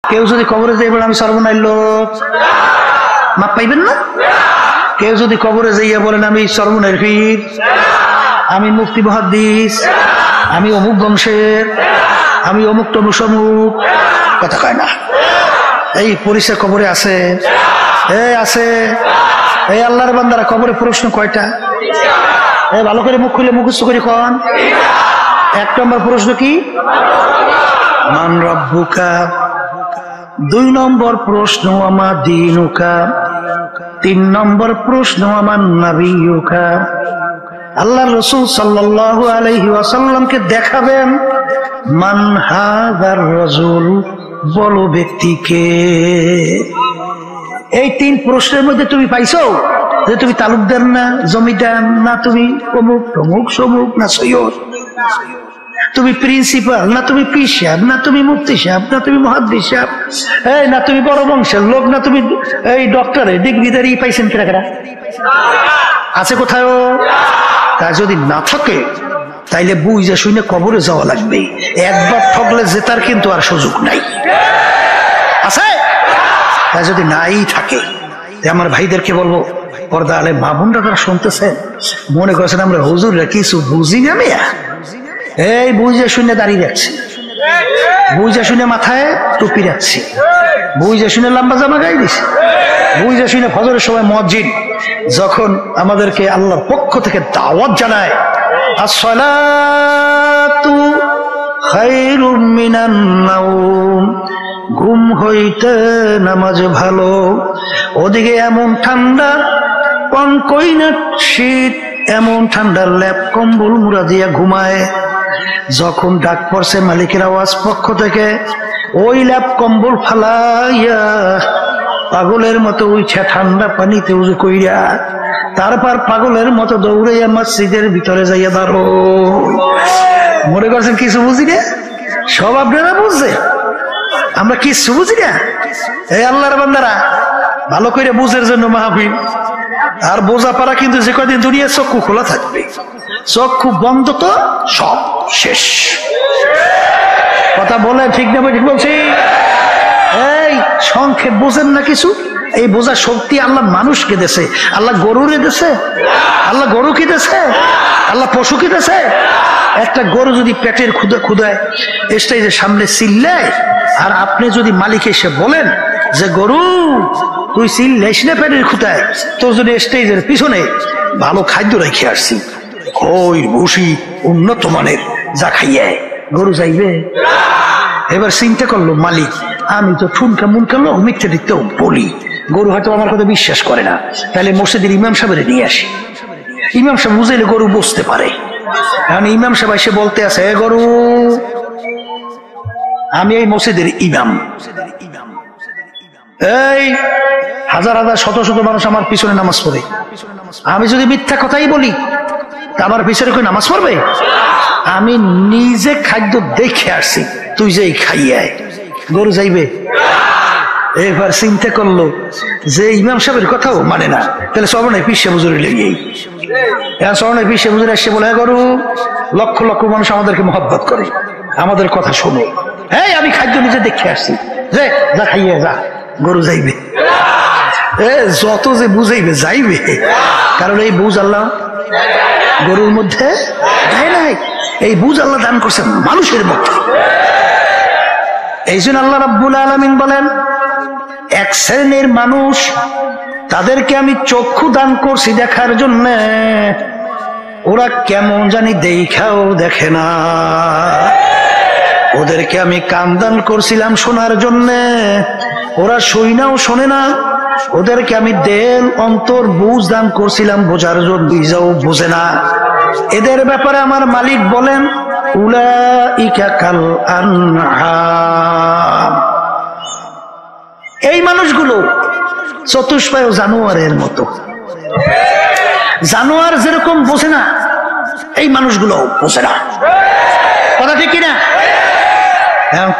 কেউ যদি কবরে যাই বলে আমি সর্বনাশ লোক, মাপ পাইবেন না? কেউ যদি কবরে যাইয়া বলেন আমি সর্বনাশ পীর, আমি মুফতি মুহাদ্দিস, আমি অমুক বংশের, আমি অমুক তমুক সমুক, কথা কয় না। এই পরিচয় কবরে আছে, আছে। এই আল্লাহর বান্দারা কবরে প্রশ্ন কয়টা? ভালো করে মুখ খুলে মুখস্থ করে কন। 1 নম্বর প্রশ্ন কি? মান রব্বুকা। 2 নম্বর প্রশ্ন আমা দীনুকা। 3 নম্বর প্রশ্ন আমার নবিয়ুকা। আল্লাহ রাসূল সাল্লাল্লাহু আলাইহি ওয়াসাল্লামকে দেখাবেন মান হাযার রাজুল, বলো ব্যক্তিকে। এই 3 প্রশ্নের মধ্যে তুমি পাইছো যে তুমি তালুকদার না জমিদার, না তুমি অমুক তমুক সমুক, না সৈয়দ, তুমি প্রিন্সিপাল, না তুমি পীর সাহেব, না তুমি মুফতি সাহেব, না তুমি মুহাদ্দিস সাহেব, না তুমি বড় বংশের লোক, না তুমি এই ডক্টরে ডিগ্রিদারি পাইছেন কেনা কেনা আছে কোথায়? তা যদি না থাকে তাইলে বুঝে শুনে কবরে যাওয়া লাগবে। একবার ঠকলে জেতার কিন্তু আর সুযোগ নাই, আছে? তা যদি নাই থাকে, আমার ভাইদেরকে বলবো, পর্দা আলে মা বোনরা তারা শুনতেছেন, মনে করছেন আমরা হুজুররা কিছু বুঝি না মেয়া, এই বুঝে শুনে দাঁড়িয়ে রাখছি, বুঝে শুনে মাথায় টুপি রাখছি, বুঝে শুনে লম্বা জামা গায়ে দিছি, বুঝে শুনে ফজরের সময় মসজিদ যখন আমাদেরকে আল্লাহর পক্ষ থেকে দাওয়াত জানায়, আসসালাতু খায়রুম মিনান নাওম, ঘুম হইতে নামাজ ভালো। ওদিকে এমন ঠান্ডা, কনকই না শীত, এমন ঠান্ডা ল্যাপ কম্বল মুড়া দিয়া ঘুমায়। যখন ডাক পড়ছে মালিকের আওয়াজ পক্ষ থেকে, ওই ল্যাপ কম্বল ফালাইয়া পাগলের মতো উইছা ঠান্ডা পানিতে উজু কইরা তারপর পাগলের মতো দৌড়াইয়া মসজিদের ভিতরে যাইয়া দাঁড়ো। মনে করছেন কিছু বুঝি না? সব আপনারা বুঝছে, আমরা কিছু বুঝি না। এই আল্লাহর বান্দারা ভালো করে বুঝের জন্য মাহফিল আর বোঝা পারা, কিন্তু যে কদিন দুনিয়া চক্ষু খোলা থাকবে, চক্ষু বন্ধ তো সব শেষ। কথা বলে ঠিক না? ঠিক বলছি? এই সংক্ষেপ বোঝেন না কিছু? এই বোঝার শক্তি আল্লাহ মানুষকে দেছে। আল্লাহ গরুরে দেছে? আল্লাহ গরু কি দেছে? আল্লাহ পশু কি দেছে? একটা গরু যদি পেটের ক্ষুধায় স্টেজের সামনে চিল্লায়, আর আপনি যদি মালিক এসে বলেন যে গরু তুই চিল্লাইস না পেটের ক্ষুধায়, তোর জন্য স্টেজের পিছনে ভালো খাদ্য রেখে আসছি, খই ভুসি উন্নত মানের, যা খাইয়ে, গরু যাইবে? এবার চিন্তা করলো মালিক, আমি তো ঠুনকা মুনকা লোক, মিথ্যে দিতেও বলি, গরু হয়তো আমার কথা বিশ্বাস করে না, তাহলে মসজিদের ইমাম সাহেবের নিয়ে আসি, ইমাম সাহেব বুঝাইলে গরু বুঝতে পারে। এখন ইমাম সাহেব এসে বলতে আছে, গরু আমি এই মসজিদের ইমাম, এই হাজার হাজার শত শত মানুষ আমার পিছনে নামাজ পড়ে, আমি যদি মিথ্যা কথাই বলি আমার পিছনে কই নামাজ পড়বে? আমি নিজে খাদ্য দেখে আসছি, তুই যেই খাইয়ে গরু যাইবে? এবার চিন্তা করলো যে ইমাম সাহেবের কথাও মানে না, তাহলে সবনে পিসে বুঝুরে লেগেই সবনে পিসে বুঝুরে এসে বলে, গরু লক্ষ লক্ষ মানুষ আমাদেরকে মহব্বত করে, আমাদের কথা শোনো, হ্যাঁ আমি খাদ্য নিজে দেখে আসছি, যে যা খাইয়ে যা, গরু যাইবে। যত যে বুঝাইবে যাইবে, কারণ এই বুঝ আল্লাহ গরুর মধ্যে দেয় নাই, এই বুঝ আল্লাহ দান করছেন মানুষের মধ্যে। এই জন্য আল্লাহ রাব্বুল আলামিন বলেন, এক শ্রেণীর মানুষ, তাদেরকে আমি চক্ষু দান করছি দেখার জন্য, ওরা কেমন জানি দেখাও দেখে না। ওদেরকে আমি কান দান করছিলাম শোনার জন্য, ওরা শুইনাও শোনে না। ওদেরকে আমি দেল অন্তর বুঝ দান করছিলাম বোঝার জন্য, বুঝাও বোঝে না। এদের ব্যাপারে আমার মালিক বলেন, উলাইকা কাল আনআম, এই মানুষগুলো চতুষ্পায় জানোয়ারের মতো। জানোয়ার যেরকম বোঝে না, এই মানুষগুলো বোঝে না। কথা ঠিক কিনা?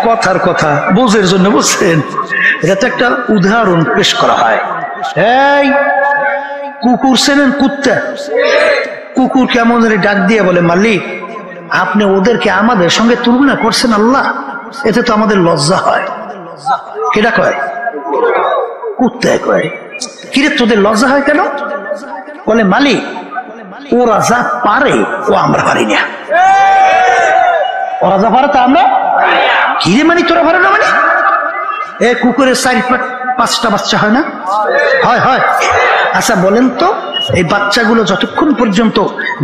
কথার কথা বুঝের জন্য বুঝছেন, এটা তো একটা উদাহরণ পেশ করা হয়। এই কুকুর চেনেন? কুত্তা, কুকুর কেমন ডাক দিয়ে বলে, মালিক আপনি ওদেরকে আমাদের সঙ্গে তুলনা করছেন আল্লাহ, এতে তো আমাদের লজ্জা হয়। কেটা কয়? কুত্তায় কয়। কিরে তোদের লজ্জা হয় কেন? বলে মালিক ওরা যা পারে ও আমরা পারি না। ওরা যা পারে তা আমরা কিরে মানি তোরা পারে না মানে? এ কুকুরের 4-5টা বাচ্চা হয় না? হয় হয়। আচ্ছা বলেন তো এই বাচ্চাগুলো যতক্ষণ পর্যন্ত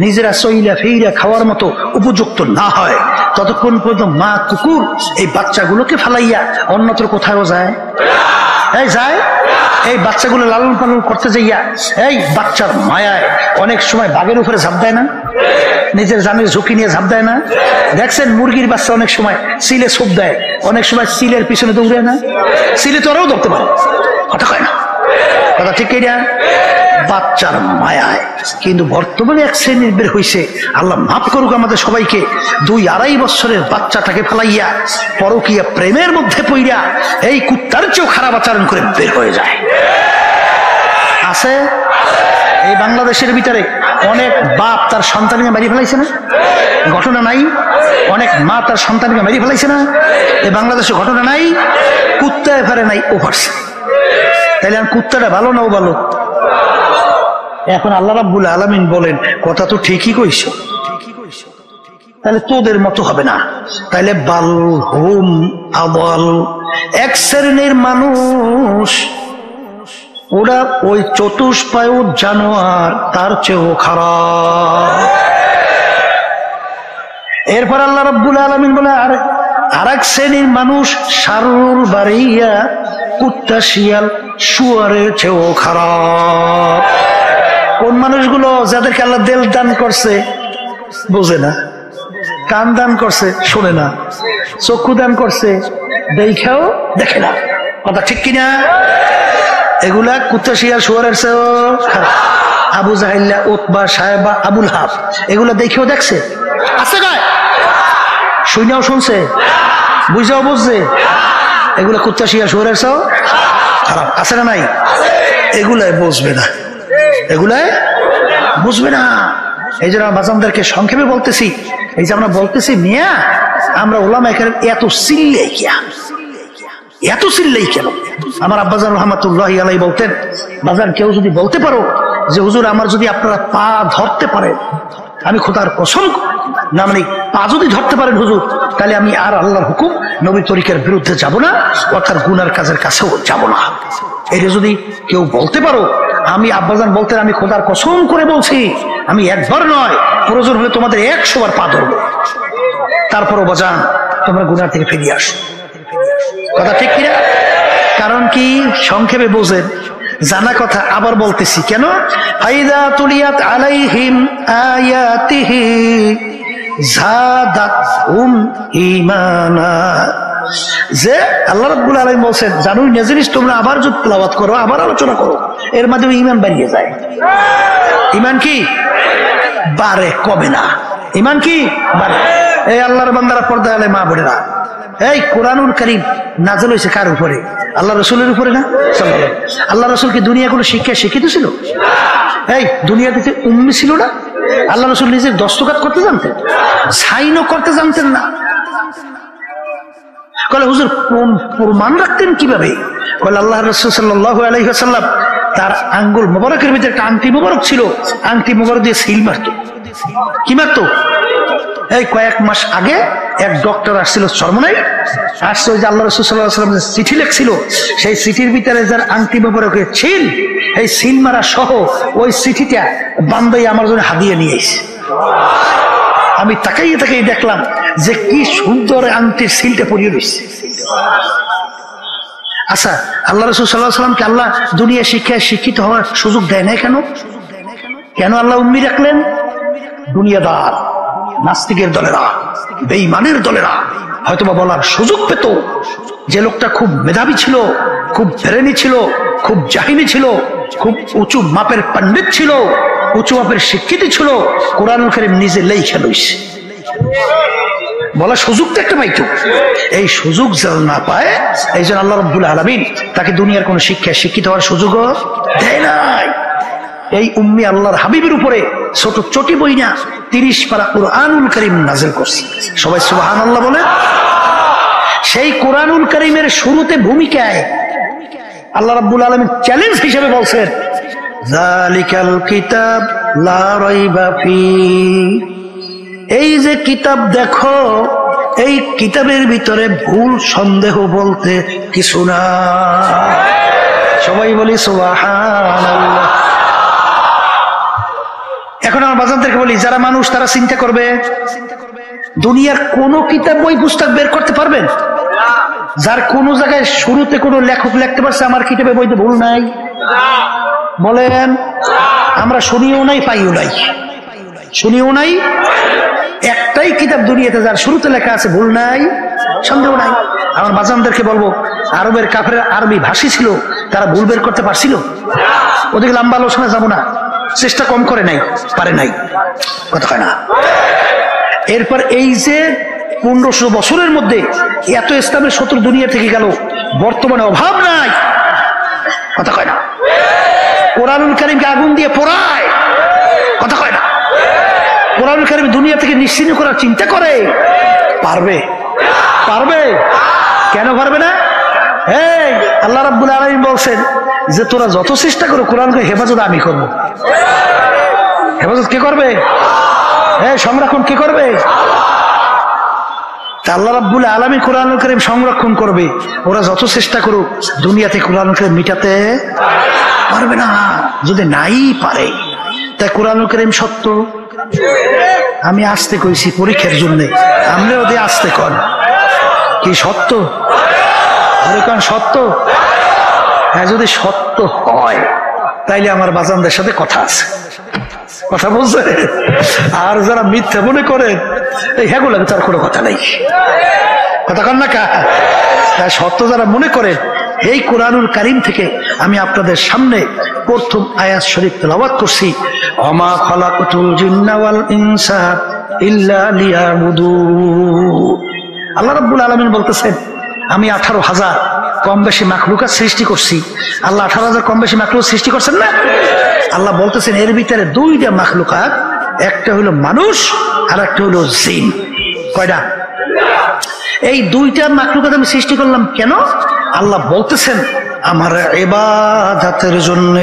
নিজেরা চইলা ফেইরা খাওয়ার মতো উপযুক্ত না হয় ততক্ষণ পর্যন্ত মা কুকুর এই বাচ্চাগুলোকে ফালাইয়া অন্যত্র কোথাও যায়? এই যায়? এই বাচ্চাগুলো লালন পালন করতে যাইয়া এই বাচ্চার মায়ায় অনেক সময় বাঘের উপরে ঝাঁপ দেয় না? নিজের জানের ঝুঁকি নিয়ে ঝাঁপ দেয় না? দেখছেন মুরগির বাচ্চা অনেক সময় সিলে ছোপ দেয়, অনেক সময় সিলের পিছনে দৌড়ে না? সিলে তো ওরাও ধরতে পারে, কথা কয় না? কথা ঠিক কিনা? বাচ্চার মায়ায়। কিন্তু বর্তমানে এক শ্রেণীর বের হইছে, আল্লাহ মাফ করুক আমাদের সবাইকে, 2-2.5 বছরের বাচ্চাটাকে ফেলাইয়া পরকীয়া প্রেমের মধ্যে পইরা এই কুত্তার চেয়েও খারাপ আচরণ করে বের হয়ে যায়। আছে এই বাংলাদেশের ভিতরে অনেক বাপ তার সন্তানকে মেরে ফেলাইছে না? ঘটনা নাই? অনেক মা তার সন্তানকে মেরে ফেলাইছে না? এই বাংলাদেশে ঘটনা নাই? কুত্তায় ফেরে নাই, ও ফারছে। তাইলে আর কুত্তাটা ভালো না ও ভালো? এখন আল্লাহ রাব্বুল আলামিন বলেন কথা তো ঠিকই কইছো, তাহলে তোদের মতো হবে না। তাইলে বাল হুম আবাল, এক শ্রেণীর মানুষ ওরা ওই চতুষ্পায়ু জানোয়ার তার চেয়েও খারাপ। এরপর আল্লাহ রাব্বুল আলামিন বলে আর এক শ্রেণীর মানুষ সারুর বাড়িয়া কুত্তা শিয়াল শুয়ারের চেয়েও খারাপ। কোন মানুষগুলো? যাদেরকে আল্লাহ দিল দান করছে বোঝে না, কান দান করছে শোনে না, চক্ষু দান করছে দেখেও দেখে না, কথা ঠিক কিনা? এগুলা কুত্তা শিয়াল শুয়ারের চেয়েও খারাপ। আবু জাহিল্লা, উতবা, সাহেবা, আবুল হাব এগুলা দেখেও দেখছে, আছে গায় শুনেও শুনছে, বুঝাও বুঝছে, এগুলা কুত্তা শিয়াল শুয়ারের চেয়েও খারাপ। আছে না নাই? এগুলাই বুঝবে না, এগুলাই বুঝবে না। এই জন্য বাজানদেরকে সংক্ষেপে বলতেছি, এই যে আমরা বলতেছি মিয়া আমরা ওলামায়ে কেরাম এত চিল্লাই কিয়া, এত চিল্লাই কেন? আমার আব্বাজান রহমাতুল্লাহি আলাইহি বলতেন, বাজান কেউ যদি বলতে পারো যে হুজুর আমার যদি আপনারা পা ধরতে পারেন, আমি খোদার কসম না মানে পা যদি ধরতে পারেন হুজুর, তাহলে আমি আর আল্লাহর হুকুম নবী তরিকার বিরুদ্ধে যাব না, অর্থাৎ গুনার কাজের কাছেও যাব না। এটা যদি কেউ বলতে পারো, আমি আব্বাজান বলতেন আমি খোদার কসম করে বলছি আমি একবার নয় প্রয়োজন হলে তোমাদের 100 বার পা ধরবো, তারপরও বাজান তোমরা গুনার থেকে ফিরিয়ে আসো, কথা ঠিক কিনা? কারণ কি? সংক্ষেপে বোঝেন, জানা কথা আবার বলতেছি কেন? ফাইদা তুলিয়াত আলাইহিম আয়াতিহি যাদাতহুম ঈমানা, যে আল্লাহ রাব্বুল আলামিন বলেন জানুই না জিনিস তোমরা আবার যদি তেলাওয়াত করো, আবার আলোচনা করো, এর মাধ্যমে ঈমান বাড়িয়ে যায়। ঈমান কি বাড়ে, কমে না। ঈমান কি বাড়ে। এই আল্লাহর বান্দারা, পর্দা আলে মা বোনেরা, এই কোরআনুল কারীম নাযিল হয়েছে কার উপরে? আল্লাহ রাসূলের উপরে না? আল্লাহ রাসূল কি দুনিয়া কোনো শিক্ষা শিক্ষিত ছিল? এই দুনিয়াতে উম্মি ছিল না? আল্লাহ রাসূল নিজের দস্তখত করতে জানতেন, সাইনও করতে জানতেন না। কলে হুজুর প্রমাণ রাখতেন কিভাবে? বলে আল্লাহ রাসূল সাল্লাল্লাহু আলাইহি ওয়াসাল্লাম তার আঙ্গুল মোবারকের ভিতরে একটা আংটি মোবারক ছিল, আংটি মোবারক দিয়ে সিল মারত। কি মারত? এই কয়েক মাস আগে এক ডক্টর আসছিল চরমনাই, আসছে ওই যে আল্লাহ রাসূল সাল্লাল্লাহু আলাইহি ওয়াসাল্লাম চিঠি লিখছিল, সেই চিঠির ভিতরে যার আংটি মোবারকের ছিল, এই সিল মারা সহ ওই চিঠিটা বান্দাই আমার জন্য হাদিয়া নিয়ে এসেছে। আমি তাকাইয়ে তাকাইয়ে দেখলাম যে কি সুন্দর আংটির সিলটা পরিয়ে রয়েছে। আচ্ছা আল্লাহ রাসূল সাল্লাল্লাহু আলাইহি ওয়াসাল্লামকে আল্লাহ দুনিয়া শিক্ষায় শিক্ষিত হওয়ার সুযোগ দেয় না কেন? কেন আল্লাহ উম্মি রাখলেন? দুনিয়াদার নাস্তিকের দলেরা, বেঈমানের দলেরা হয়তোবা বলার সুযোগ পেত যে লোকটা খুব মেধাবী ছিল, খুব ব্রেনি ছিল, খুব জাহিনী ছিল, খুব উঁচু মাপের পণ্ডিত ছিল, উঁচু মাপের শিক্ষিত ছিল, কোরআনুল কারীম নিজে লেখা লইছে, বলার সুযোগ তো একটা পাইতো। এই সুযোগ যেন না পায়, এই জন্য আল্লাহ রাব্বুল আলামিন তাকে দুনিয়ার কোন শিক্ষায় শিক্ষিত হওয়ার সুযোগও দেয় নাই। এই উম্মি আল্লাহর হাবিবের উপরে ছোট চটি বই না 30 পারা কুরআনুল কারীম নাযিল করছে। সবাই সুবহানাল্লাহ বলে। সেই কোরআনুল কারীমের শুরুতে ভূমিকায় আল্লাহ রাব্বুল আলামিন চ্যালেঞ্জ হিসেবে বলছেন, যালিকাল কিতাব লা রাইবা ফি, এই যে কিতাব দেখো, এই কিতাবের ভিতরে ভুল সন্দেহ বলতে কিছু না। সবাই বলি সুবহানাল্লাহ। এখন আমার বাজানদেরকে বলি, যারা মানুষ তারা চিন্তা করবে, দুনিয়ার কোন কিতাব বই পুস্তক বের করতে পারবেন যার কোন জায়গায় শুরুতে কোন লেখক লিখতে পারছে আমার কিতাবে বইতে ভুল নাই? বলেন। আমরা শুনিও নাই, পাইও নাই। শুনিও নাই। একটাই কিতাব দুনিয়াতে যার শুরুতে লেখা আছে ভুল নাই, সন্দেহ নাই। আমার বাজানদেরকে বলবো, আরবের কাফেররা আরবি ভাষী ছিল, তারা ভুল বের করতে পারছিল? ওদিকে লম্বা আলোচনা যাবো না, চেষ্টা কম করে নাই, পারে নাই, কথা হয় না। এরপর এই যে 1500 বছরের মধ্যে এত ইসলামের শত্রু দুনিয়া থেকে গেল, বর্তমানে অভাব নাই, কথা কয় না। কোরআনুল কারীমকে আগুন দিয়ে পোড়ায়, কথা কয় না। কোরআনুল কারীম দুনিয়া থেকে নিশ্চিহ্ন করার চিন্তা করে, পারবে? পারবে? কেন পারবে না? এই আল্লাহ রাব্বুল আলামিন বলছেন যে তোরা যত চেষ্টা করো কোরআনকে হেফাজত আমি করবো। হেফাজত কে করবে? সংরক্ষণ কে করবে? আল্লাহ রাব্বুল আলামিন কোরআনুল কারীম সংরক্ষণ করবে। ওরা যত চেষ্টা করুক দুনিয়াতে কোরআনুল কারীম মিটাতে পারবে না, যদি নাই পারে। তাই কোরআনুল কারীম সত্য। আমি আসতে কইছি পরীক্ষার জন্য, আমরাও দিয়ে আসতে কন কি সত্য? সত্য? হ্যাঁ, যদি সত্য হয় তাইলে আমার বাজানদের সাথে কথা আছে, কথা বলছে। আর যারা মিথ্যা মনে করেন এই হ্যাগুলো তার কোনো কথা নাই, কথা কন না কা? সত্য যারা মনে করেন, এই কোরআনুল কারীম থেকে আমি আপনাদের সামনে প্রথম আয়াত শরীফ তেলাওয়াত করছি, ওমা খালাকতুল জিন্না ওয়াল ইনসা ইল্লা লিয়াবুদুন। আল্লাহ রাব্বুল আলামিন বলতেছেন, আমি 18,000 কম বেশি মাখলুকাত সৃষ্টি করছি। আল্লাহ 18,000 কম বেশি মাখলুক সৃষ্টি করছেন না? আল্লাহ বলতেছেন এর ভিতরে 2টা মাখলুকাত, একটা হলো মানুষ আর একটা হলো জিন। কয়টা? এই 2টা মাখলুকাত আমি সৃষ্টি করলাম কেন? আল্লাহ বলতেছেন আমার ইবাদতের জন্য।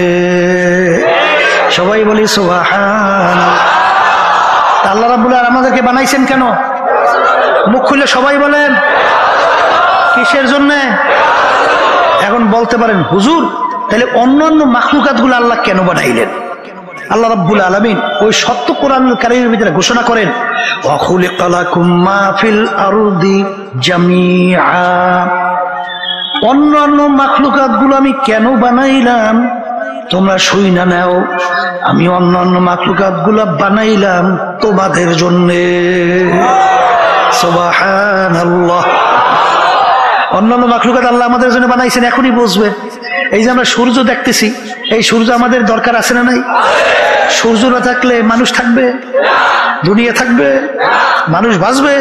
সবাই বলি সুবহানাল্লাহ। আল্লাহ রাব্বুল আলামিন আমাদেরকে বানাইছেন কেন? মুখ খুলে সবাই বলেন, কিসের জন্য? এখন বলতে পারেন হুজুর তাহলে অন্যান্য মাখলুকাত গুলো আল্লাহ কেন বানাইলেন? আল্লাহ রাব্বুল আলামিন ওই সত্য কোরআনুল কারীমের ভিতরে ঘোষণা করেন, ওয়া খুলিকা লাকুম মা ফিল আরদি জামিআ। অন্যান্য মাখলুকাত গুলো আমি কেন বানাইলাম তোমরা শুইনা নাও। আমি অন্যান্য মাখলুকাত গুলো বানাইলাম তোমাদের জন্য। সুবহানাল্লাহ। অন্যান্য মাখলুকাত আল্লাহ আমাদের জন্য বানাইছেন, এখনই বুঝবেন। এই যে আমরা সূর্য দেখতেছি, এই সূর্য আমাদের দরকার আছে না নাই? সূর্য না থাকলে মানুষ থাকবে? দুনিয়া থাকবে? মানুষ বাঁচবে?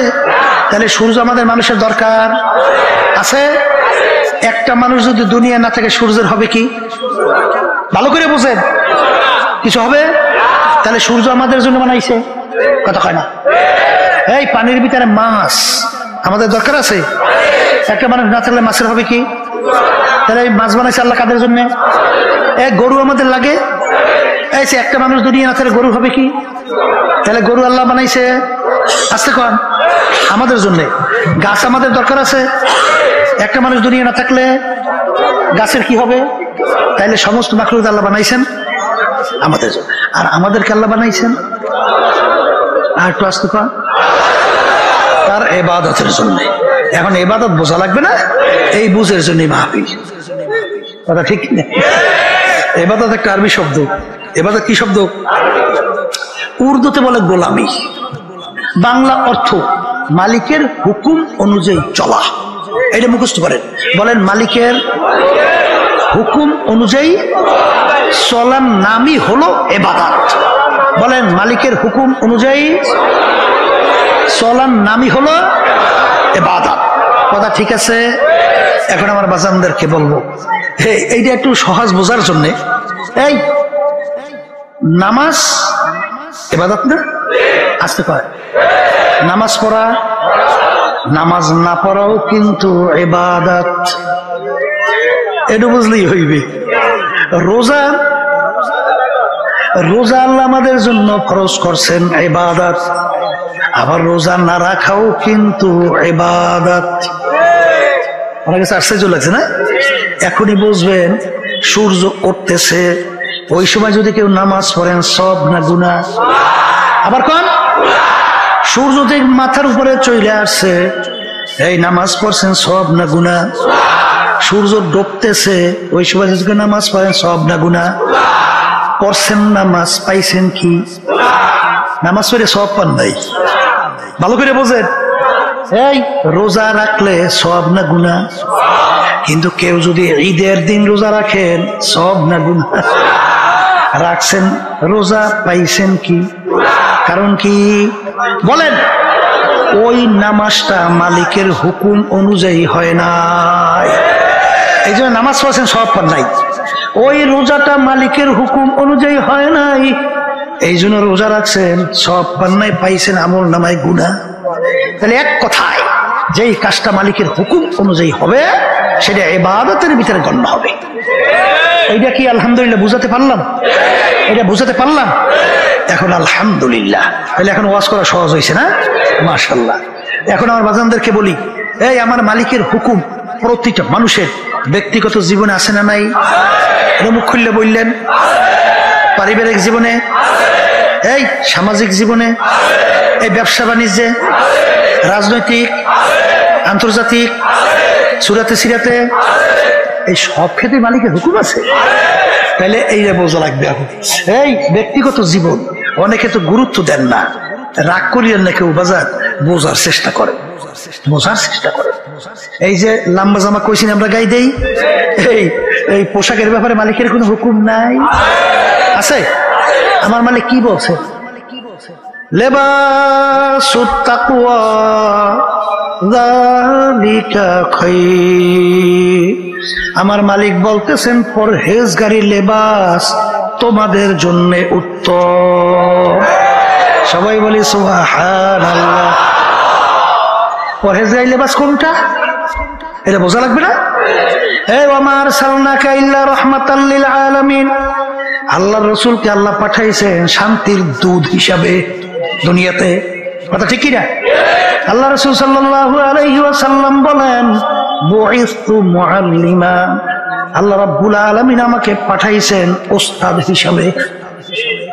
তাহলে সূর্য আমাদের মানুষের দরকার আছে। একটা মানুষ যদি দুনিয়া না থাকে সূর্যের হবে কি? ভালো করে বুঝেন, কিছু হবে? তাহলে সূর্য আমাদের জন্য বানাইছে, কথা কয় না। এই পানির ভিতরে মাছ আমাদের দরকার আছে। একটা মানুষ না থাকলে মাছের হবে কি? তাহলে এই মাছ বানাইছে আল্লাহ কাদের জন্য? গরু আমাদের লাগে। এই একটা মানুষ দুনিয়া না থাকলে গরু হবে কি? তাহলে গরু আল্লাহ বানাইছে আসতে কন আমাদের জন্য। গাছ আমাদের দরকার আছে। একটা মানুষ দুনিয়া না থাকলে গাছের কি হবে? তাইলে সমস্ত মাখলুক আল্লাহ বানাইছেন আমাদের জন্য। আর আমাদেরকে আল্লাহ বানাইছেন আর একটু আসতে কন তার ইবাদতের জন্য। এখন ইবাদত বোঝা লাগবে না, এই বুঝের জন্য মাহফিল, কথা ঠিক না? ইবাদত একটা আরবি শব্দ। ইবাদত কি শব্দ? উর্দুতে বলে গোলামি, বাংলা অর্থ মালিকের হুকুম অনুযায়ী চলা। এটা মুখস্থ করেন, বলেন মালিকের হুকুম অনুযায়ী চলার নামই হলো ইবাদত। বলেন মালিকের হুকুম অনুযায়ী চলার নামই হলো ইবাদত। কথা ঠিক আছে? এখন আমার বাজানদেরকে বলবো, এইটা একটু সহজ বোঝার জন্য, এই নামাজ ইবাদত না? আসতে পারে নামাজ পড়া, নামাজ না পড়াও কিন্তু ইবাদত, এটা বুঝলেই হইবে। রোজা রোজা আল্লাহ আমাদের জন্য ফরজ করছেন ইবাদত, আবার রোজা না রাখাও কিন্তু ইবাদত। আমার কাছে আশ্চর্য লাগছে না? এখনই বুঝবেন সূর্য উঠতেছে, ওই সময় যদি কেউ নামাজ পড়েন সব না গুনাহ? আবার কোন সূর্য যে মাথার উপরে চলে আসছে, এই নামাজ পড়ছেন সব না গুনাহ? সূর্য ডুবতেছে, ওই সময় যদি নামাজ পড়েন সব না গুনাহ? পড়ছেন নামাজ, পাইছেন কি? নামাজ পড়ে সব পান নাই। ভালো করে বোঝেন, এই রোজা রাখলে সব না গুনাহ? কিন্তু কেউ যদি ঈদের দিন রোজা রাখেন সব না গুনাহ? রাখছেন রোজা, পাইছেন কি? কারণ কি বলেন? ওই নামাজটা মালিকের হুকুম অনুযায়ী হয় নাই, এই জন্য নামাজ পড়ছেন সব পান নাই। ওই রোজাটা মালিকের হুকুম অনুযায়ী হয় নাই, এই জন্য রোজা রাখছেন সব পান নাই, পাইছেন আমল নামায় গুনাহ। তাহলে এক কথায় যেই কাজটা মালিকের হুকুম অনুযায়ী হবে সেটা ইবাদতের ভিতরে গণ্য হবে। এইটা কি আলহামদুলিল্লাহ বুঝাতে পারলাম? এটা বুঝাতে পারলাম? এখন আলহামদুলিল্লাহ, তাহলে এখন ওয়াজ করা সহজ হয়েছে না? মাশাআল্লাহ। এখন আমার বাজানদেরকে বলি, এই আমার মালিকের হুকুম প্রতিটা মানুষের ব্যক্তিগত জীবনে আছে না নাই? মুখ খুললে বললেন। পারিবারিক জীবনে, এই সামাজিক জীবনে, এই ব্যবসা বাণিজ্যে, রাজনৈতিক, আন্তর্জাতিক, সুরাতে সিরাতে, এই সব ক্ষেত্রে মালিকের হুকুম আছে। তাহলে এইটা বোঝা লাগবে। এই ব্যক্তিগত জীবন অনেকে তো গুরুত্ব দেন না, রাগ করিয়েন না কেউ, বাজার বোঝার চেষ্টা করে, বোঝার চেষ্টা করে। এই যে লম্বা জামা কইছেন আমরা গাই দেই, এই পোশাকের ব্যাপারে মালিকের কোনো হুকুম নাই? আছে? আমার মালিক কি বলছে? লেবাসুত তাকওয়া যালিকা খায়র। আমার মালিক বলতেছেন পরহেজগারি লেবাস তোমাদের জন্য উত্তম। সবাই বলি সুবহানাল্লাহ। পরহেজগারি লেবাস কোনটা এটা বোঝা লাগবে না? এই ওয়া মা আরসালনাকা ইল্লা রাহমাতাল লিল আলামিন। আল্লাহর রাসূলকে আল্লাহ পাঠাইছেন শান্তির দূত হিসাবে দুনিয়াতে। কথা ঠিক কি না? আল্লাহ রাসূল সাল্লাল্লাহু আলাইহি ওয়াসাল্লাম বলেন বুইসতু মুআল্লিমা। আল্লাহ রাব্বুল আলামিন আমাকে পাঠাইছেন ওস্তাদ হিসাবে।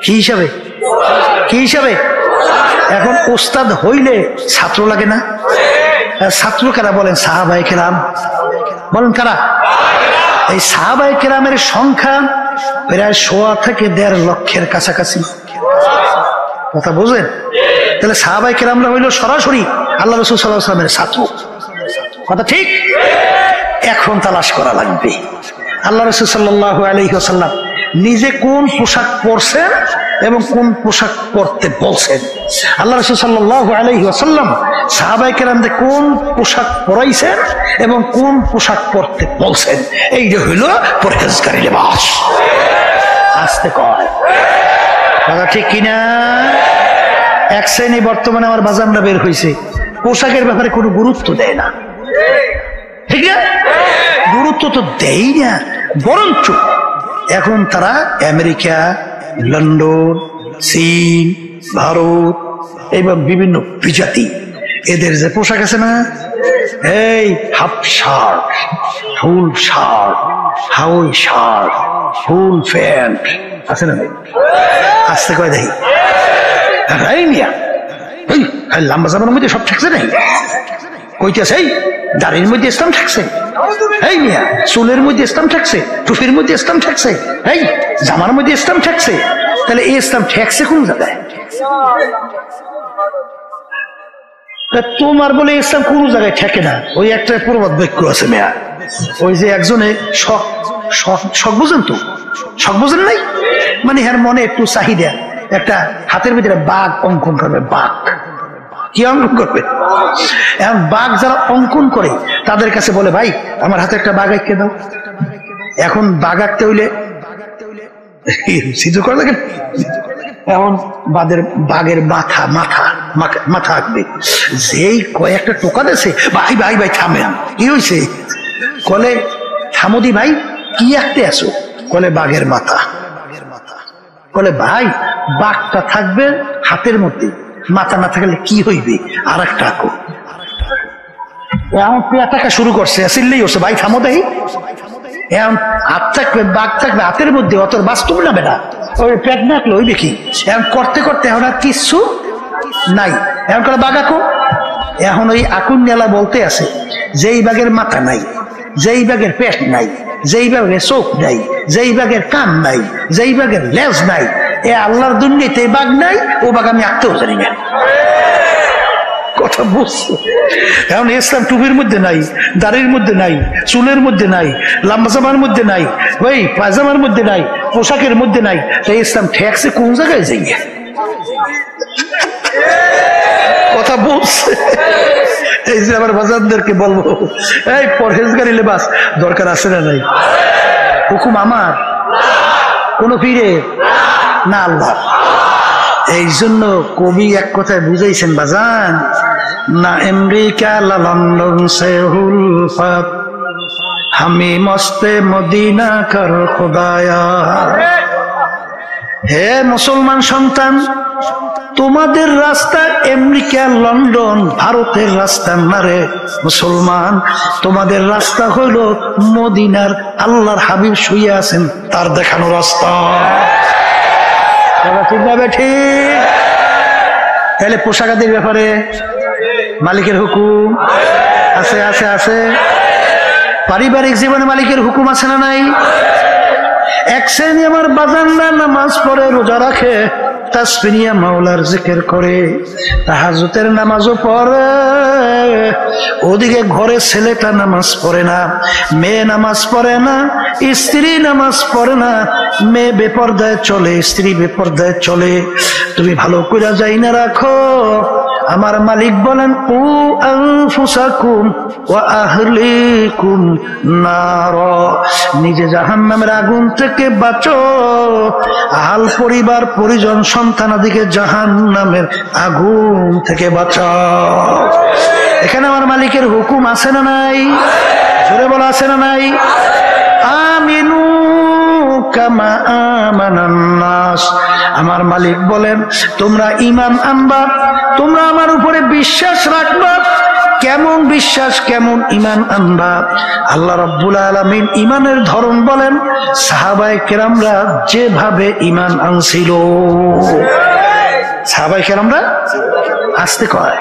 কি হিসাবে? কি হিসাবে? এখন ওস্তাদ হইলে ছাত্র লাগে না? ছাত্র কারা বলেন? সাহাবায়ে কেরাম। বলেন কারা? এই সাহাবায়ে কেরামের সংখ্যা প্রায় 1.5 থেকে 1.5 লক্ষের কাছাকাছি। কথা বুঝেন? তাহলে সাহাবায়ে কেরামরা হইল সরাসরি আল্লাহ রাসূল সাল্লাল্লাহু আলাইহি ওয়াসাল্লামের ছাত্র। কথা ঠিক? এখন তালাশ করা লাগবে আল্লাহ রাসূল সাল্লাল্লাহু আলাইহি ওয়াসাল্লাম নিজে কোন পোশাক পরছেন এবং কোন পোশাক পরতে বলছেন। আল্লাহ রাসূল সাল্লাল্লাহু আলাইহি ওয়াসাল্লাম সাহাবায়ে কেরামদের কোন পোশাক পরাইছেন এবং কোন পোশাক পরতে বলছেন। এইটা হইল পরহেজগারি লেবাস। আসতে কয় কথা ঠিক কিনা? এক শ্রেণী বর্তমানে আমার বাজানরা বের হয়েছে, পোশাকের ব্যাপারে কোনো গুরুত্ব দেয় না। ঠিক না? গুরুত্ব তো দেয় না, বরঞ্চ এখন তারা আমেরিকা, লন্ডন, চীন, ভারত এবং বিভিন্ন বিজাতি এদের যে পোশাক আছে না, এই half shirt, full shirt, Hawaii shirt, full pant আছে না? আসতে কয় দেখি লম্বা জামার মধ্যে সব থাকছে নাই? কইতেছে এই দাড়ির মধ্যে ইসলাম থাকছে, এই মিয়া চুলের মধ্যে ইসলাম থাকছে, টুপির মধ্যে ইসলাম থাকছে, এই জামার মধ্যে ইসলাম থাকছে। তাহলে এই ইসলাম ঠেকছে কোন জায়গায়? তোমার বলে ইসলাম কোন জায়গায় ঠেকে না। ওই একটা প্রবাদ বাক্য আছে মেয়া, ওই যে একজনে শখ বুঝেন তো? শখ বুঝেন নাই? মানে এর মনে একটু চাহিদা, একটা হাতের ভিতরে বাঘ অঙ্কন করবে। বাঘ কি অঙ্কন করবে? এখন বাঘ যারা অঙ্কন করে তাদের কাছে বলে ভাই আমার হাতে একটা বাঘ এঁকে দাও। এখন বাঘ আঁকতে হইলে সিদ্ধ করা লাগে। এখন বাঘের মাথা মাথা আঁকবে। যেই কয়েকটা টোকা দিয়েছে, ভাই ভাই ভাই থামেন, কি হয়েছে? কলে থামোদি ভাই, কি আঁকতে আসো? কলে বাঘের মাথা। বলে ভাই বাঘটা থাকবে হাতের মধ্যে, মাথা না থাকলে কি হইবে? আর একটা আঁকো। এখন পেয়াটাকা শুরু করছে, চিল্লেই হচ্ছে, ভাই থামো দেই। এখন হাত থাকবে, বাঘ থাকবে হাতের মধ্যে, অত বাস্তব না বেটা, ওই পেট না আঁকলে ওই দেখি। এখন করতে করতে এখন আর কিচ্ছু নাই। এখন করে বাঘ আঁকো। এখন ওই আকুন নেলা বলতে আছে, যেই বাঘের মাথা নাই, যেই বাঘের পেট নাই, যেই বাঘের চোখ নাই, যেই বাঘের কান নাই, যেই বাঘের লেজ নাই, এ আল্লাহর দুনিয়াতে বাঘ নাই, ও বাঘ আমি আঁকতেও জানি না। কথা বুঝছো? এখন ইসলাম টুপির মধ্যে নাই, দাড়ির মধ্যে নাই, চুলের মধ্যে নাই, লম্বা জামার মধ্যে নাই, ওই পায়জামার মধ্যে নাই, পোশাকের মধ্যে নাই, তাই ইসলাম ঠেকছে কোন জায়গায় যাই? কথা বুঝছে? এই যে আমার বাজারদেরকে বলবো, এই পরহেজগারি লেবাস দরকার আছে না নাই? হুকুম আমার, কোন পীরে না আল্লাহ। এই জন্য কবি এক কথায় বুঝাইছেন বাজান, না আমেরিকা লা লন্ডন সে উলফত, হামি মস্তে মদিনা কর খুদায়া। হে মুসলমান সন্তান, তোমাদের রাস্তা আমেরিকা লন্ডন ভারতের রাস্তা না রে মুসলমান, তোমাদের রাস্তা হইল মদিনার আল্লাহর হাবিব শুয়ে আছেন তার দেখানো রাস্তা। ঠিক না ঠিক? তাহলে পোশাকাদির ব্যাপারে মালিকের হুকুম আছে আছে আছে। পারিবারিক জীবনে মালিকের হুকুম আছে না নাই? এক শ্রেণী আমার বাজানরা নামাজ পড়ে, রোজা রাখে, তাসবিহ নিয়ে মাওলার জিকির করে, তাহাজ্জুদের নামাজও পড়ে, ওদিকে ঘরে ছেলেটা নামাজ পড়ে না, মেয়ে নামাজ পড়ে না, স্ত্রী নামাজ পড়ে না, মেয়ে বেপরদায় চলে, স্ত্রী বেপরদায় চলে। তুমি ভালো করে যাই না রাখো, আমার মালিক বলেন কু আনফুসাকুম ওয়া আহলিকুম নার, নিজে জাহান্নামের আগুন থেকে বাঁচো, আহাল পরিবার পরিজন সন্তানাদিকে জাহান্নামের আগুন থেকে বাঁচাও। এখানে আমার মালিকের হুকুম আছে না নাই? জোরে বলা আছে না নাই? আমিনু কামা আমানান নাস, আমার মালিক বলেন তোমরা ঈমান আনবা, তোমরা আমার উপরে বিশ্বাস রাখবা। কেমন বিশ্বাস, কেমন ঈমান আনবা? আল্লাহ রাব্বুল আলামিন ঈমানের ধরন বলেন, সাহাবায়ে কেরামরা যেভাবে ঈমান আনছিল, সাহাবায়ে কেরামরা আসতে কয়,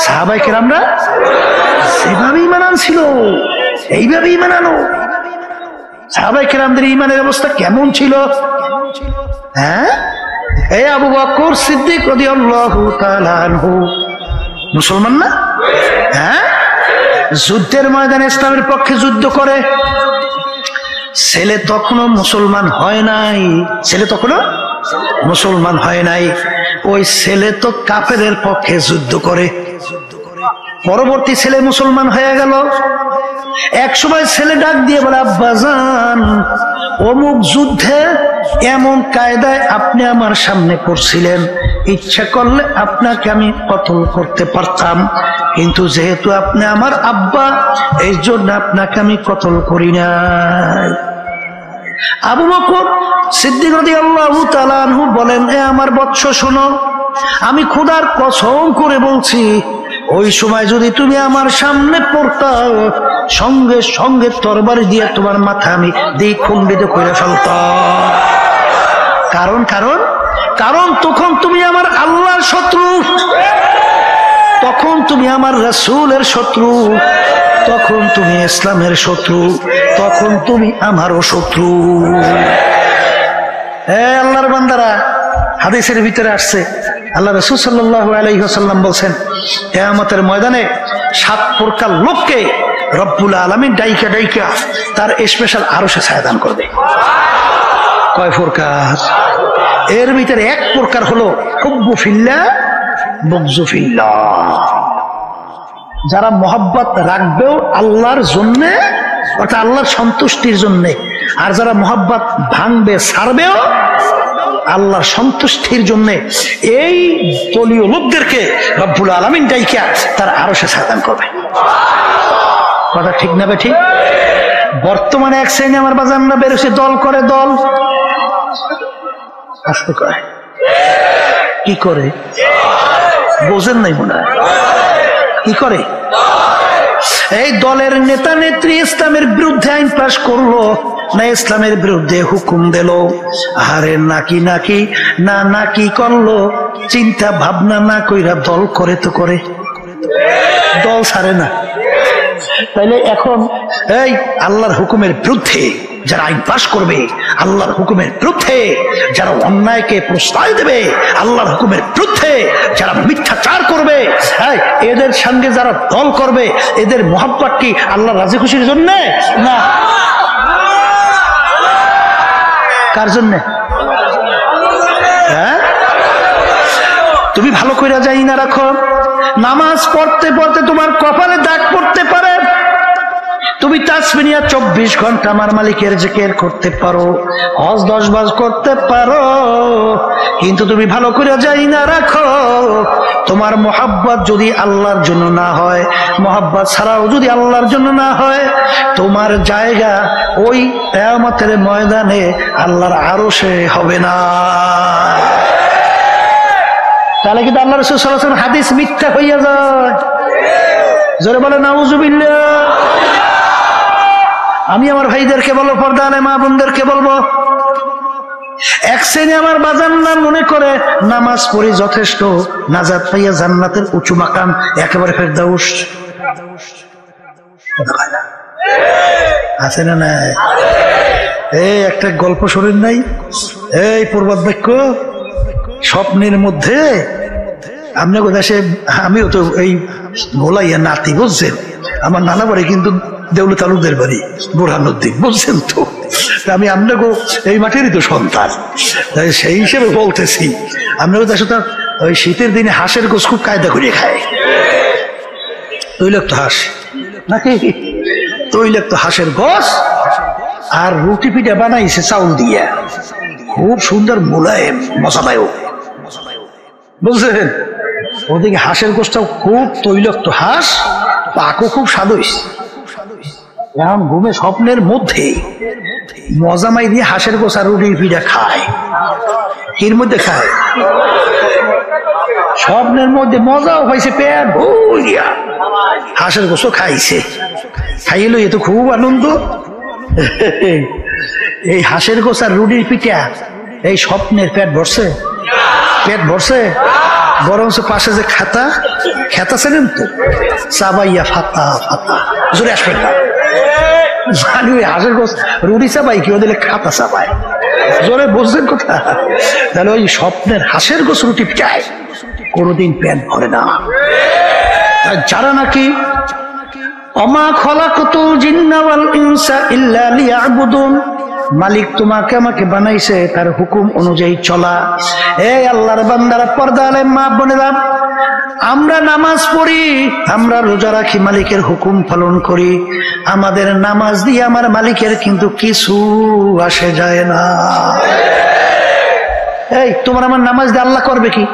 সাহাবায়ে কেরামরা যেভাবে ঈমান আনছিল এইভাবে ঈমান আনো। সাহাবায়ে কেরামদের ঈমানের অবস্থা কেমন ছিল? হ্যাঁ, এই আবু বকর সিদ্দিক রাদিয়াল্লাহু তাআলা আনহু মুসলমান না? হ্যাঁ, যুদ্ধের ময়দানে ইসলামের পক্ষে যুদ্ধ করে। ছেলে তখনও মুসলমান হয় নাই, ছেলে তখনও মুসলমান হয় নাই, ওই ছেলে তো কাফেরের পক্ষে যুদ্ধ করে। পরবর্তী ছেলে মুসলমান হয়ে গেল। এক সময় ছেলে ডাক দিয়ে বলে, আব্বাজান অমুক যুদ্ধে এমন কায়দায় আপনি আমার সামনে পড়ছিলেন, ইচ্ছা করলে আপনাকে আমি কতল করতে পারতাম, কিন্তু যেহেতু আপনি আমার আব্বা, এই জন্য আপনাকে আমি কতল করি নাই। আবু বকর সিদ্দিক রাদিয়াল্লাহু তাআলা আনহু বলেন, এ আমার বৎস শোনো, আমি খোদার কসম করে বলছি, ওই সময় যদি তুমি আমার সামনে পড়তাম, সঙ্গে সঙ্গে তরবারি দিয়ে তোমার মাথা আমি দ্বিখণ্ডিত করে ফেলতাম। কারণ কারণ কারণ তখন তুমি আমার আল্লাহর শত্রু, তখন তুমি আমার রাসূলের শত্রু, তখন তুমি ইসলামের শত্রু, তখন তুমি আমারও শত্রু। আল্লাহর বান্দারা, হাদিসের ভিতরে আসছে, আল্লাহ রাসূল সাল্লাল্লাহু আলাইহি ওয়াসাল্লাম বলছেন, কিয়ামতের ময়দানে 7 প্রকার লোককে রব্বুল আলামিন ডাইকা ডাইকা তার স্পেশাল আরশে ছায়া দান করবে। কয় প্রকার? এর ভিতরে এক প্রকার হলো হুব্বু ফিল্লাহ বুগযু ফিল্লাহ, যারা মহব্বত রাখবেও আল্লাহর জন্য, অর্থাৎ আল্লাহর সন্তুষ্টির জন্য, আর যারা মহব্বত ভাঙবে ছাড়বেও আল্লাহর সন্তুষ্টির জন্য এই দলীয় লোকদেরকে রব্বুল আলামিন ডাইকা তার আরশে ছায়া করবে। কথা ঠিক না বে ঠিক? বর্তমানে এক শ্রেণী আমার বাজানরা বেরোছে, দল করে, দল আসতে করে, কি করে বোঝেন নাই মনে হয়, কি করে? এই দলের নেতা নেত্রী ইসলামের বিরুদ্ধে আইন পাশ করলো না ইসলামের বিরুদ্ধে হুকুম দিল, আরে নাকি নাকি না নাকি করলো, চিন্তা ভাবনা না কইরা দল করে তো করে, দল ছাড়ে না। তাইলে এখন এই আল্লাহর হুকুমের বিরুদ্ধে যারা আইন পাশ করবে, আল্লাহর হুকুমের বিরুদ্ধে যারা অন্যায়কে প্রশ্রয় দেবে, আল্লাহর হুকুমের বিরুদ্ধে যারা মিথ্যাচার করবে, এদের সঙ্গে যারা দল করবে, এদের মহব্বত কি আল্লাহর রাজি খুশির জন্য না কার জন্য? হ্যাঁ, তুমি ভালো করে যাই না রাখো, নামাজ পড়তে পড়তে তোমার কপালে দাগ পড়তে পারে, তুমি তাসবিহ নিয়ে 24 ঘন্টা আমার মালিকের জিকির করতে পারো, হজ 10 বার করতে পারো, কিন্তু তুমি ভালো করে যাই না রাখো, তোমার মহব্বত যদি আল্লাহর জন্য না হয়, মহব্বত ছাড়াও যদি আল্লাহর জন্য না হয়, তোমার জায়গা ওই কিয়ামতের ময়দানে আল্লাহর আরশে হবে না। তাহলে কিন্তু আল্লাহ রাসূল সাল্লাল্লাহু আলাইহি ওয়াসাল্লাম হাদিস মিথ্যা হইয়া যায়। জোরে বলে নাউযুবিল্লাহ। আমি আমার ভাইদেরকে বলবো, পর্দানে মা বোনদেরকে বলবো, এক শ্রেণী আমার বাজানরা মনে করে নামাজ পড়ি যথেষ্ট, নাজাত পাইয়া জান্নাতের উঁচু মাকাম একেবারে ফেরদাউস আছে না? নাই? এই একটা গল্প শোনেন নাই? এই প্রবাদ বাক্য, স্বপ্নের মধ্যে আপনার দেশে, আমিও তো এই ভোলাইয়া নাতি, বুঝছেন? আমার নানা বাড়ি কিন্তু দেউলে তালুকদের বাড়ি বুরহানুদ্দিন, বুঝছেন তো? আমি আপনাকে এই মাঠেরই তো সন্তান, তাই সেই হিসেবে বলতেছি, আপনাকে দেশে তো ওই শীতের দিনে হাঁসের গোশ খুব কায়দা করে খায়, তৈলাক্ত হাঁস নাকি, তৈলাক্ত হাঁসের গোশ আর রুটি পিঠা বানাইছে চাউল দিয়া, খুব সুন্দর মোলায়েম মশাদায়ক, বুঝলেন? ওদিকে হাঁসের গোশটাও খুব তৈলাক্ত হাঁস, পাকও খুব স্বাদ। এখন ঘুমে স্বপ্নের মধ্যে মজামাই দিয়ে হাঁসের গোশ আর রুটি পিঠা খায়, এর মধ্যে খায়, স্বপ্নের মধ্যে মজাও হয়েছে, পেট ভরিয়া হাঁসের গোশও খাইছে, খাইলো, এ তো খুব আনন্দ। এই হাঁসের গোশ আর রুটির পিঠা এই স্বপ্নের পেট ভরছে, পেট ভরছে, বরঞ্চ পাশে যে খাতা খেতা ছিলেন তো চাবাইয়া ফাতা ফাতা, জোরে আসবেন না জানি, ওই হাঁসের গোশ রুটি চাবাই কেউ দিলে খাতা চাবায়, জোরে বুঝছেন কথা? তাহলে ওই স্বপ্নের হাঁসের গোশ রুটি পিঠায় কোনোদিন পেট ভরে না। যারা নাকি অমা খলাকতুল জিন্না ওয়াল ইনসা ইল্লা লিয়াবুদুন, মালিক তোমাকে আমাকে বানাইছে তার হুকুম অনুযায়ী চলা। এই আল্লাহর বান্দারা, পর্দা আলেম মা বোনেরা, আমরা নামাজ পড়ি, আমরা রোজা রাখি, মালিকের হুকুম পালন করি, আমাদের নামাজ দিয়ে আমার মালিকের কিন্তু কিছু আসে যায় না। এই তোমার আমার নামাজ দিয়ে আল্লাহ করবে কি?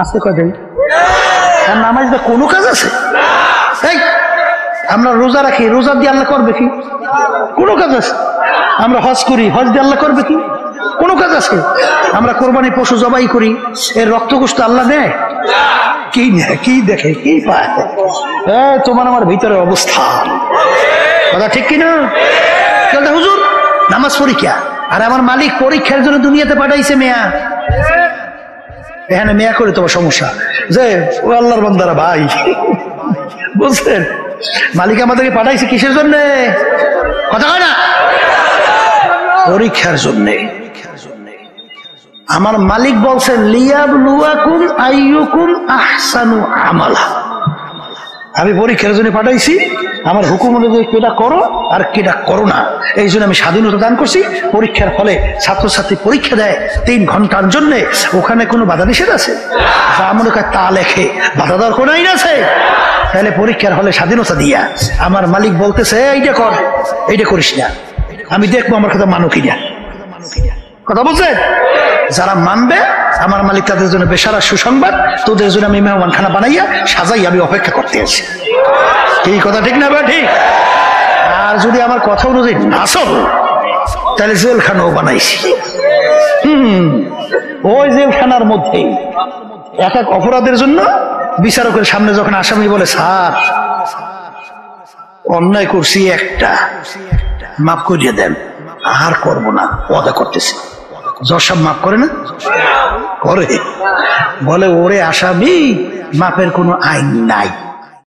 আসতে কয় দেয় আর নামাজ দিয়ে কোনো কাজ আছে? এই আমরা রোজা রাখি, রোজা দিয়ে আল্লাহ করবে কি? কোনো কাজ আছে? আমরা হজ করি, হজ দিয়ে আল্লাহ করবে কি? কোনো কাজ আছে? আমরা কোরবানি পশু জবাই করি, এর রক্ত গোশত আল্লাহ নেয় কি? নেয় কি? দেখে কি পায়? তোমার আমার ভিতরে অবস্থান, কথা ঠিক কিনা? হুজুর নামাজ পরীক্ষা, আর আমার মালিক পরীক্ষার জন্য দুনিয়াতে পাঠাইছে মেয়া, এখানে মেয়া করে তোমার সমস্যা যে ও আল্লাহর বান্দারা ভাই, বুঝলেন? মালিক আমাদেরকে পাঠাইছে কিসের জন্য? কথা হয় না? পরীক্ষার জন্য। আমার মালিক বলছেন লিয়াবলুয়াকুম আইয়ুকুম আহসানু আমালা, আমি পরীক্ষার জন্য পাঠাইছি, আমার হুকুম অনুযায়ী কেটা করো আর কেটা করো না, এই জন্য আমি স্বাধীনতা দান করছি। পরীক্ষার ফলে ছাত্রছাত্রী পরীক্ষা দেয় 3 ঘন্টার জন্য, ওখানে কোনো বাধা নিষেধ আছে? যা মনে করে তা লেখে, বাধা দেওয়ার কোনো আইন আছে? তাহলে পরীক্ষার হলে স্বাধীনতা দিয়া আমার মালিক বলতেছে এইটা কর, এইটা করিস না, আমি দেখবো আমার কথা মানো কিনা। কথা বলছে? যারা মানবে আমার মালিক তাদের জন্য বেশারা সুসংবাদ, তোদের জন্য আমি মেহমান খানা বানাইয়া সাজাই আমি অপেক্ষা করতে আছি। এই কথা ঠিক না? ঠিক। আর যদি আমার কথা অনুযায়ী না চলো তাহলে জেলখানাও বানাইছি। ওই জেলখানার মধ্যে এক এক অপরাধের জন্য বিচারকের সামনে যখন আসামি বলে, স্যার অন্যায় করছি একটা, মাফ করিয়ে দেন, আর করবো না, ওয়াদা করতেছি। জজ সাহেব মাফ করে না? করে। বলে ওরে আসামি, মাপের কোনো আইন নাই।